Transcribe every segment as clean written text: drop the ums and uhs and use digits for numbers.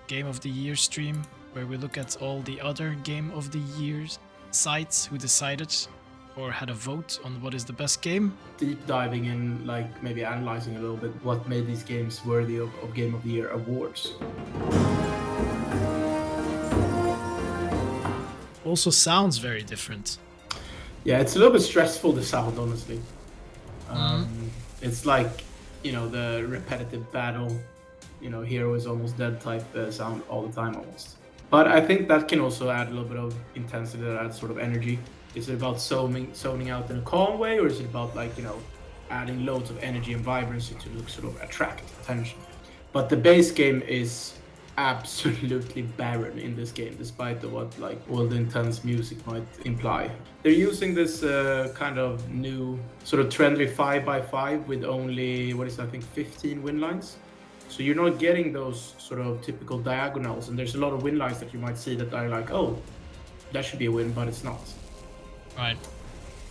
Game of the Year stream where we look at all the other Game of the Year's sites who decided or had a vote on what is the best game. Deep diving in, like maybe analyzing a little bit what made these games worthy of Game of the Year awards. Also sounds very different. Yeah, it's a little bit stressful, the sound, honestly. It's like, you know, the repetitive battle, you know, hero is almost dead type sound all the time almost. But I think that can also add a little bit of intensity, that adds sort of energy. Is it about zoning out in a calm way, or is it about, like, you know, adding loads of energy and vibrancy to look sort of attract attention? But the base game is absolutely barren in this game, despite what like all the intense music might imply. They're using this kind of new sort of trendy 5x5 with only, what is it, I think 15 win lines. So you're not getting those sort of typical diagonals, and there's a lot of win lines that you might see that are like, oh, that should be a win, but it's not. Right.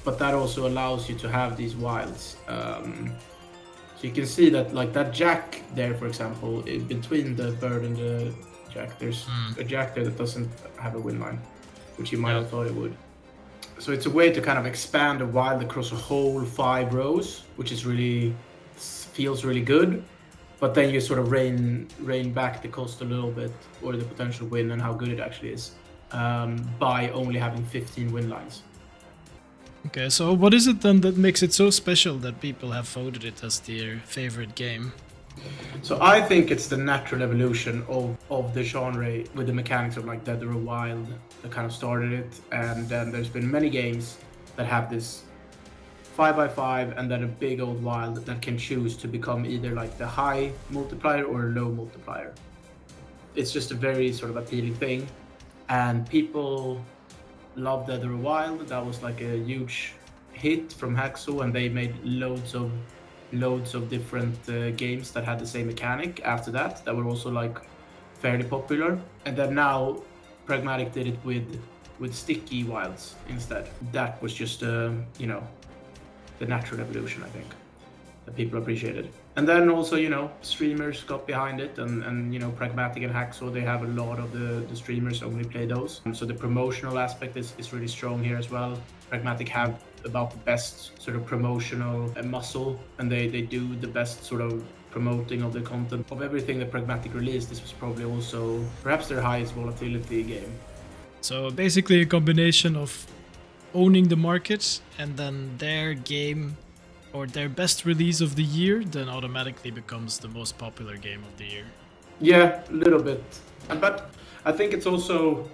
But that also allows you to have these wilds. So you can see that, like that jack there, for example, between the bird and the jack, there's a jack there that doesn't have a win line, which you might have thought it would. So it's a way to kind of expand a wild across a whole 5 rows, which is really, feels really good. But then you sort of rein back the cost a little bit, or the potential win and how good it actually is, by only having 15 win lines. Okay, so what is it then that makes it so special that people have voted it as their favorite game? So I think it's the natural evolution of the genre with the mechanics of like Dead or Wild that kind of started it, and then there's been many games that have this 5x5 and then a big old wild that can choose to become either like the high multiplier or a low multiplier. It's just a very sort of appealing thing, and people love Dead or Wild. That was like a huge hit from Hacksaw, and they made loads of different games that had the same mechanic after that were also like fairly popular. And then now Pragmatic did it with sticky wilds instead. That was just you know, the natural evolution, I think, that people appreciated. And then also, you know, streamers got behind it, and you know, Pragmatic and Hacksaw, they have a lot of the streamers only play those. So the promotional aspect is really strong here as well. Pragmatic have about the best sort of promotional muscle, and they do the best sort of promoting of the content. Of everything that Pragmatic released, this was probably also perhaps their highest volatility game. So basically a combination of owning the market and then their game or their best release of the year then automatically becomes the most popular game of the year. Yeah, a little bit. But I think it's also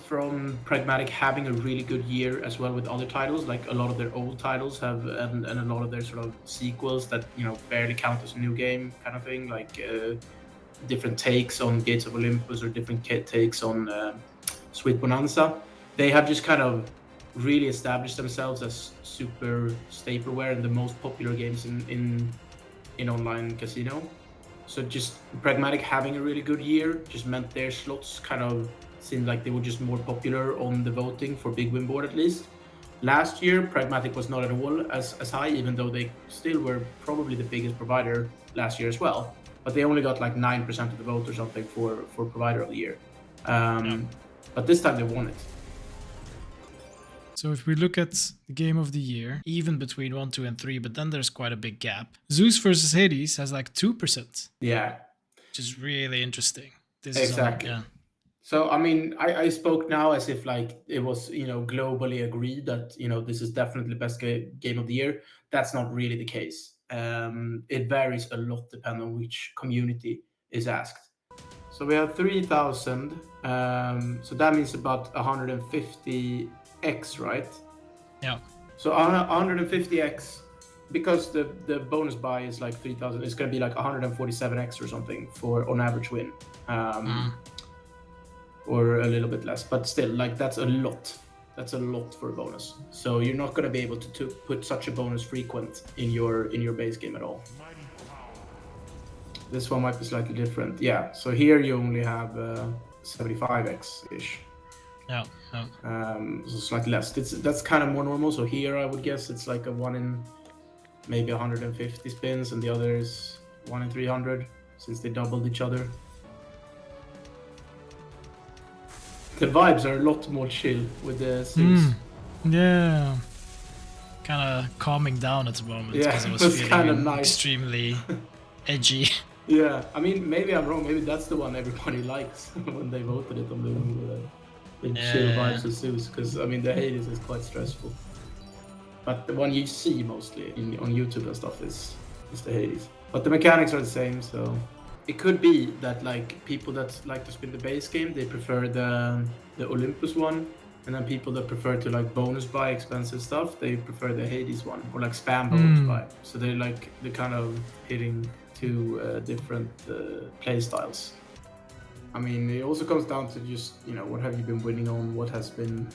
from Pragmatic having a really good year as well with other titles. Like a lot of their old titles have, and a lot of their sort of sequels that, you know, barely count as a new game kind of thing, like different takes on Gates of Olympus or different takes on Sweet Bonanza. They have just kind of really established themselves as super stapleware and the most popular games in online casino. So just Pragmatic having a really good year just meant their slots kind of seemed like they were just more popular on the voting for Bigwinboard at least. Last year, Pragmatic was not at all as high, even though they still were probably the biggest provider last year as well. But they only got like 9% of the vote or something for provider of the year. But this time they won it. So if we look at the game of the year, even between 1, 2, and 3, but then there's quite a big gap. Zeus versus Hades has like 2%. Yeah. Which is really interesting. This exactly. Is So, I mean, I spoke now as if like it was, you know, globally agreed that, you know, this is definitely best game of the year. That's not really the case. It varies a lot depending on which community is asked. So we have 3,000. So that means about 150x, right? Yeah. So 150x, because the bonus buy is like 3,000, it's going to be like 147x or something for on average win. Or a little bit less, but still, like that's a lot. That's a lot for a bonus. So you're not going to be able to put such a bonus frequent in your base game at all. This one might be slightly different. Yeah, so here you only have 75x-ish. Yeah. So slightly less. That's kind of more normal. So here I would guess it's like a 1 in maybe 150 spins, and the other is 1 in 300, since they doubled each other. the vibes are a lot more chill with the Zeus. Yeah. Kind of calming down at the moment Yeah, because I was it was feeling kinda nice. extremely edgy. Yeah, I mean, maybe I'm wrong. Maybe that's the one everybody likes when they voted it on the chill vibes of Zeus. Because I mean, the Hades is quite stressful. But the one you see mostly on YouTube and stuff is the Hades. But the mechanics are the same, so it could be that like people that like to spin the base game, they prefer the Olympus one, and then people that prefer to like bonus buy expensive stuff, they prefer the Hades one, or like spam bonus buy. So they're kind of hitting two different play styles. I mean, it also comes down to just, you know, what have you been winning on, what has been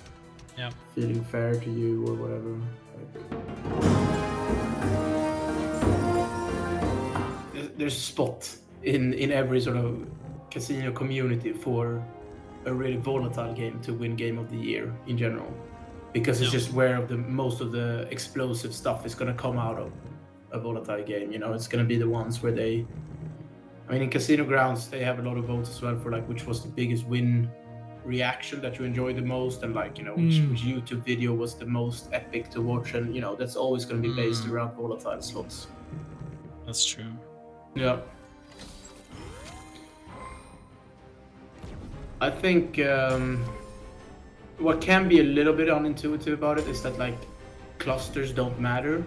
feeling fair to you, or whatever. There's a spot in every sort of casino community for a really volatile game to win Game of the Year in general, because it's just where most of the explosive stuff is going to come out of a volatile game. You know, it's going to be the ones where I mean, in CasinoGrounds, they have a lot of votes as well for like which was the biggest win reaction that you enjoyed the most, and like, you know, which YouTube video was the most epic to watch, and you know, that's always going to be based around volatile slots. That's true. Yeah. I think what can be a little bit unintuitive about it is that like clusters don't matter.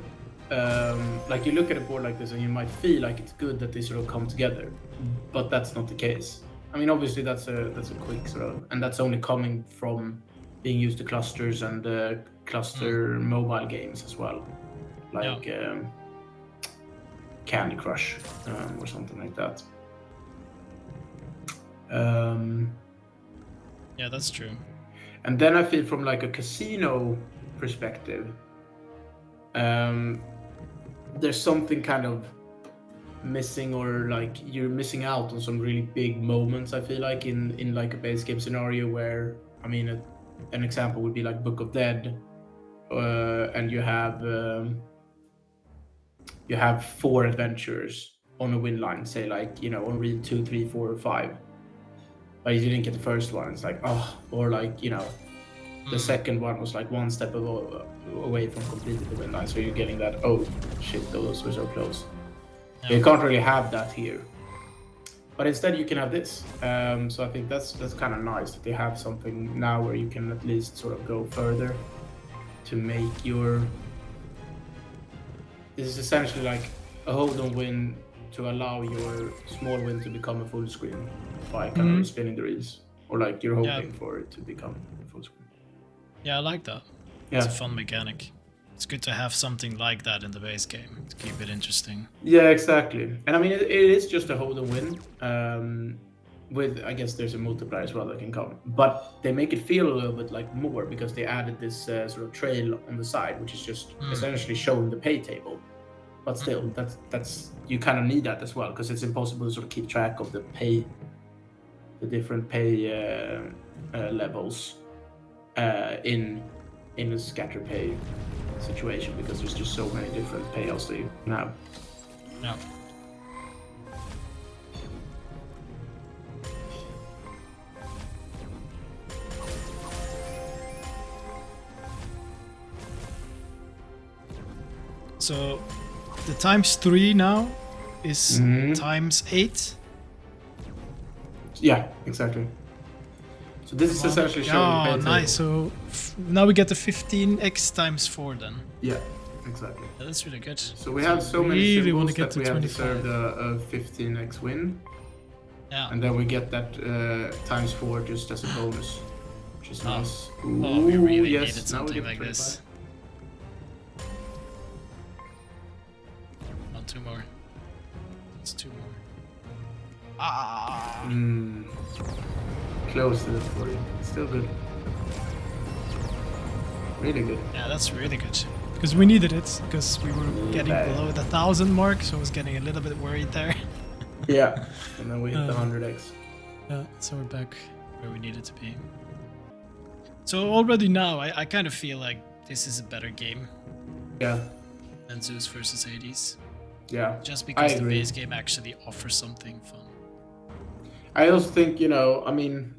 Like you look at a board like this and you might feel like it's good that they sort of come together, but that's not the case. I mean, obviously that's a quick sort of, and that's only coming from being used to clusters and cluster mobile games as well, like Candy Crush or something like that. Yeah, that's true. And then I feel from like a casino perspective, there's something kind of missing, or like you're missing out on some really big moments. I feel like in like a base game scenario where, I mean, an example would be like Book of Dead, and you have 4 adventurers on a win line, say like, you know, on reel 2, 3, 4, or 5, but you didn't get the first one. It's like, oh, or like, you know, the second one was like one step away from completing the win line, so you're getting that, oh shit, those were so close. You can't really have that here, but instead you can have this. So I think that's kind of nice that they have something now where you can at least sort of go further to make your. This is essentially like a hold-on win to allow your small win to become a full screen by kind of spinning the reels, or like you're hoping for it to become a full screen. Yeah, I like that. Yeah. It's a fun mechanic. It's good to have something like that in the base game to keep it interesting. Yeah, exactly. And I mean, it is just a hold and win. With, I guess there's a multiplier as well that can come, but they make it feel a little bit like more because they added this sort of trail on the side, which is just essentially showing the pay table. But still, that's you kind of need that as well, because it's impossible to sort of keep track of the different pay levels in a scatter pay situation, because there's just so many different payouts that you can have. Yeah. So the ×3 now is ×8. Yeah, exactly. So this is essentially showing the pay table. Nice. So now we get the 15x ×4 then. Yeah, exactly. Yeah, that's really good. So we have so many symbols that we have deserved a 15x win. Yeah. And then we get that ×4 just as a bonus, which is nice. Ooh, oh, we really yes, needed something like this. Oh, 2 more. It's 2 more. Ah. Close to the 40. Still good. Really good. Yeah, that's really good. Because we needed it, because we were getting below the 1,000 mark, so I was getting a little bit worried there. Yeah, and then we hit the 100x. Yeah, so we're back where we needed to be. So already now, I kind of feel like this is a better game. Yeah. Than Zeus versus Hades. Yeah. Just because the base game actually offers something fun. I also think, you know, I mean,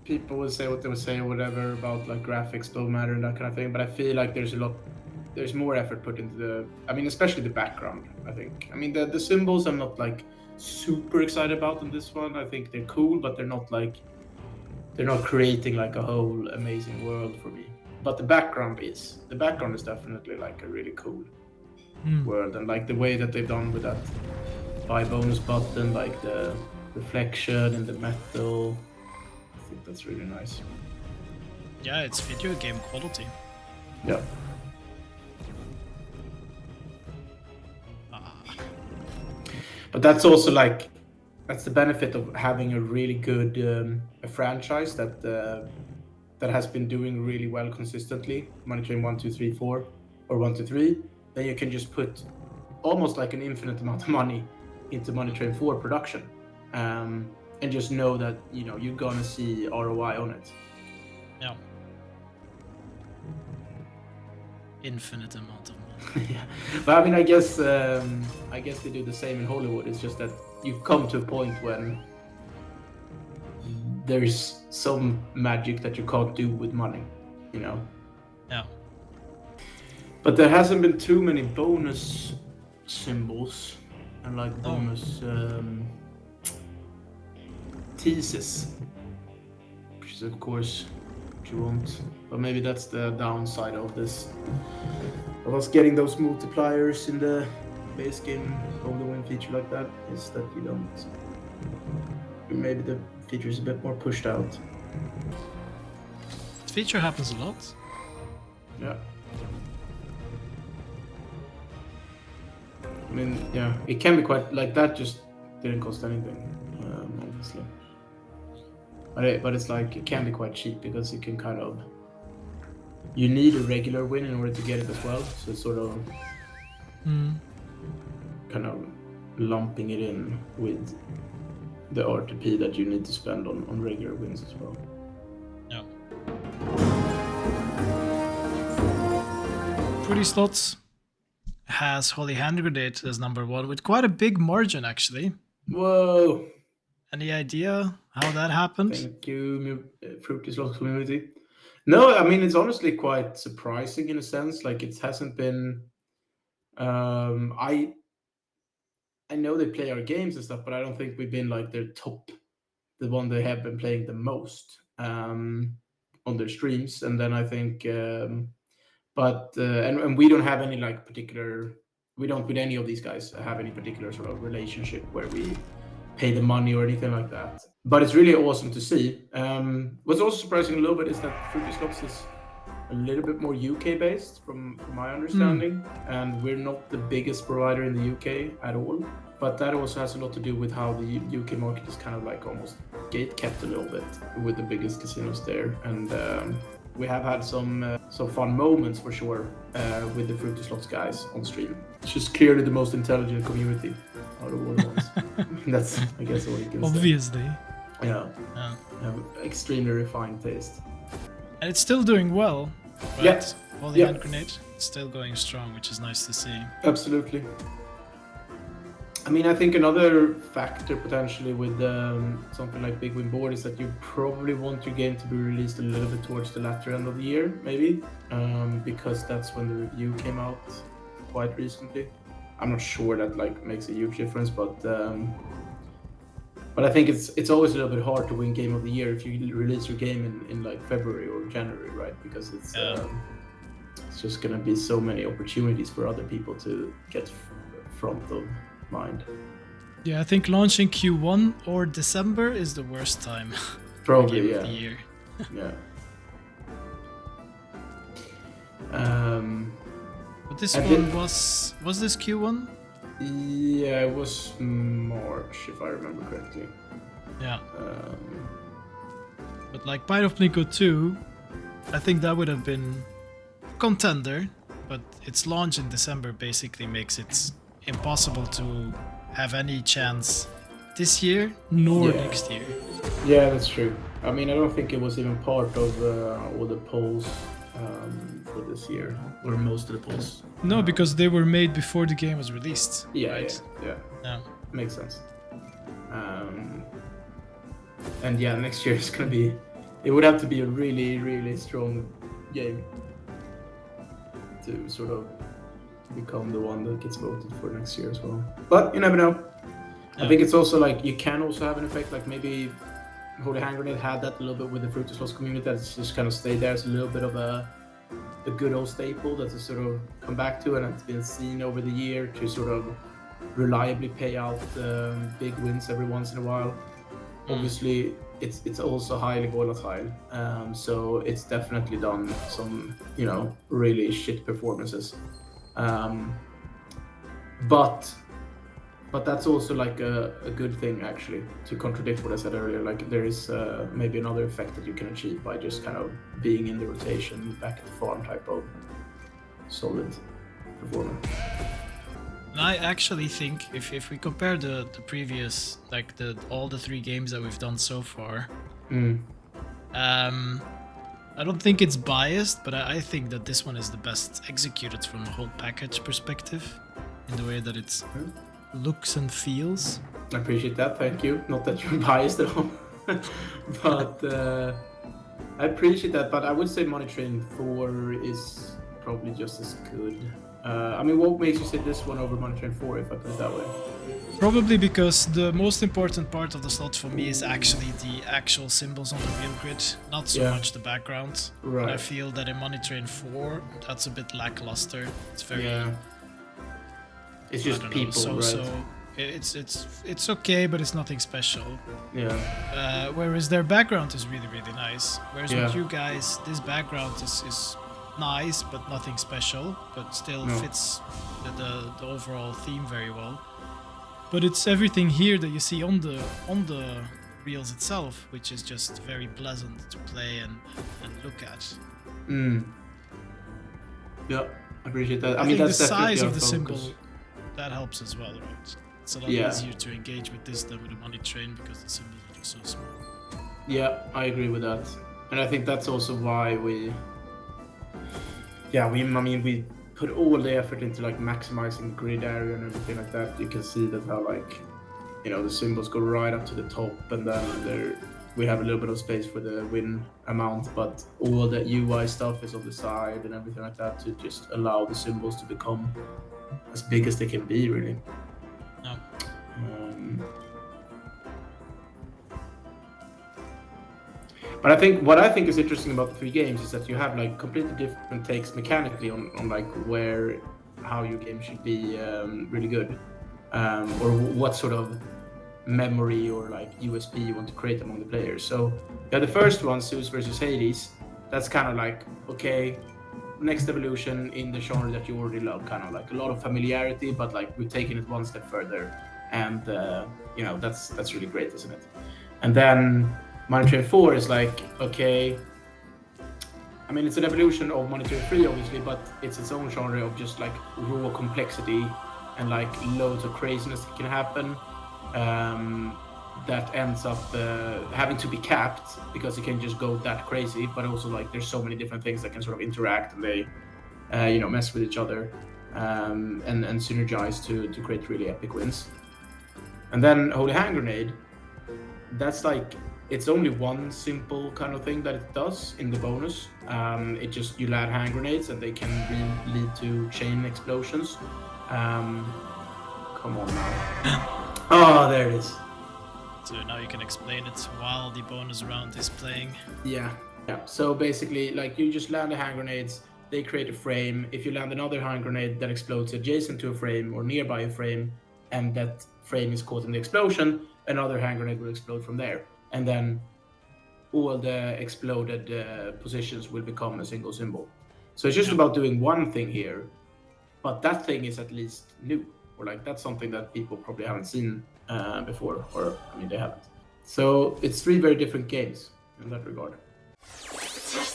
people will say what they will say or whatever about like graphics don't matter and that kind of thing, but I feel like there's more effort put into especially the background, I think. I mean, the symbols I'm not like super excited about in this one. I think they're cool, but they're not creating like a whole amazing world for me. But the background is definitely like a really cool world, and like the way that they've done with that buy bonus button, like the reflection and the metal. I think that's really nice. Yeah, it's video game quality. Yeah. But that's also like, that's the benefit of having a really good a franchise that has been doing really well consistently. Money Train 1, 2, 3, 4, or 1, 2, 3. Then you can just put almost like an infinite amount of money into Money Train 4 production, and just know that you're gonna see ROI on it. Yeah. Infinite amount of money. Yeah, but I mean, I guess they do the same in Hollywood. It's just that you've come to a point when there's some magic that you can't do with money, Yeah. But there hasn't been too many bonus symbols and like bonus teases, which is of course what you want. But maybe that's the downside of this, of us getting those multipliers in the base game over win feature like that, is that you don't. Maybe the feature is a bit more pushed out. The feature happens a lot. Yeah. I mean, yeah, it can be quite like that. Just didn't cost anything, obviously. But it's like it can be quite cheap because it can kind of. You need a regular win in order to get it as well, so it's sort of kind of lumping it in with the RTP that you need to spend on regular wins as well. Yeah. Fruity Slots has Holy Hand Grenade as number 1 with quite a big margin, actually. Whoa! Any idea how that happened? Thank you, Fruity Slots community. No, I mean, it's honestly quite surprising in a sense. Like, it hasn't been. I know they play our games and stuff, but I don't think we've been like their top, the one they have been playing the most on their streams. And then I think, and we don't have any like particular. We don't with any of these guys have any particular sort of relationship where we pay the money or anything like that. But it's really awesome to see. What's also surprising a little bit is that Fruity Slots is a little bit more UK based from my understanding, and we're not the biggest provider in the UK at all. But that also has a lot to do with how the UK market is kind of like almost gate-kept a little bit with the biggest casinos there. And we have had some fun moments for sure with the Fruity Slots guys on stream. It's just clearly the most intelligent community out of all the ones. That's, I guess, all you can say. Obviously. Yeah. Have extremely refined taste. And it's still doing well, right? Yeah. Holy Hand Grenade, it's still going strong, which is nice to see. Absolutely. I mean, I think another factor potentially with something like Bigwinboard is that you probably want your game to be released a little bit towards the latter end of the year, maybe, because that's when the review came out quite recently. I'm not sure that like makes a huge difference, but I think it's always a little bit hard to win Game of the Year if you release your game in like February or January, right? Because it's just gonna be so many opportunities for other people to get front of mind. Yeah, I think launching Q1 or December is the worst time. Probably, Game of the year. Yeah. But this one was this Q1? Yeah, it was March if I remember correctly. Yeah. But like Bite of Plinko 2, I think that would have been a contender, but its launch in December basically makes it impossible to have any chance this year nor next year. Yeah, that's true. I mean, I don't think it was even part of all the polls for this year, or most of the polls. No, because they were made before the game was released. Yeah, right? yeah. Makes sense. And yeah, next year is gonna be It would have to be a really, really strong game to sort of become the one that gets voted for next year as well. But you never know. Yeah. I think it's also like you can also have an effect, like maybe Holy Hand Grenade had that a little bit with the Fruity Slots community that's just kind of stayed there as a little bit of a good old staple that to sort of come back to, and it's been seen over the year to sort of reliably pay out big wins every once in a while. Obviously, it's also highly volatile, so it's definitely done some really shit performances. But that's also like a good thing, actually, to contradict what I said earlier. Like there is maybe another effect that you can achieve by just kind of being in the rotation, back at the farm type of solid performer. I actually think if we compare the previous, like all the 3 games that we've done so far, I don't think it's biased, but I think that this one is the best executed from a whole package perspective, in the way that it's looks and feels. I appreciate that, thank you. Not that you're biased at all, but I appreciate that. But I would say Money Train 4 is probably just as good. I mean, what makes you say this one over Money Train 4, if I put it that way? Probably because the most important part of the slot for me is actually the actual symbols on the real grid, not so much the background. Right. And I feel that in Money Train 4, that's a bit lackluster. It's very... It's just people, so, right? So it's okay, but it's nothing special. Yeah. Whereas their background is really, really nice. Whereas with you guys, this background is nice, but nothing special, but still fits the overall theme very well. But it's everything here that you see on the reels itself, which is just very pleasant to play and look at. Yeah, I appreciate that. I mean, that's the size of the focus. symbol, that helps as well, right? It's a lot easier to engage with this than with a Money Train because the symbols are just so small. Yeah, I agree with that. And I think that's also why we put all the effort into like maximizing grid area and everything like that. You can see that how the symbols go right up to the top, and then we have a little bit of space for the win amount, but all the UI stuff is on the side and everything like that to just allow the symbols to become as big as they can be, really. No. But what I think is interesting about the 3 games is that you have like completely different takes mechanically on like how your game should be really good, or what sort of memory or like USP you want to create among the players. So the first one, Zeus versus Hades, that's kind of like, okay, next evolution in the genre that you already love, kind of like a lot of familiarity, but like we've taken it one step further, and that's really great, isn't it? And then Money Train 4 is like, okay, I mean, it's an evolution of Money Train 3, obviously, but it's its own genre of just like raw complexity and like loads of craziness that can happen, that ends up having to be capped because it can just go that crazy, but also like there's so many different things that can sort of interact, and they mess with each other, and synergize to create really epic wins. And then Holy Hand Grenade, that's like, it's only one simple kind of thing that it does in the bonus. It just, you land hand grenades and they can lead to chain explosions. Come on now. Oh, there it is. So now you can explain it while the bonus round is playing. Yeah. So basically, like, you just land the hand grenades, they create a frame. If you land another hand grenade that explodes adjacent to a frame or nearby a frame, and that frame is caught in the explosion, another hand grenade will explode from there. And then all the exploded positions will become a single symbol. So it's just about doing one thing here, but that thing is at least new, or like that's something that people probably haven't seen before, or I mean, they haven't. So it's 3 very different games in that regard.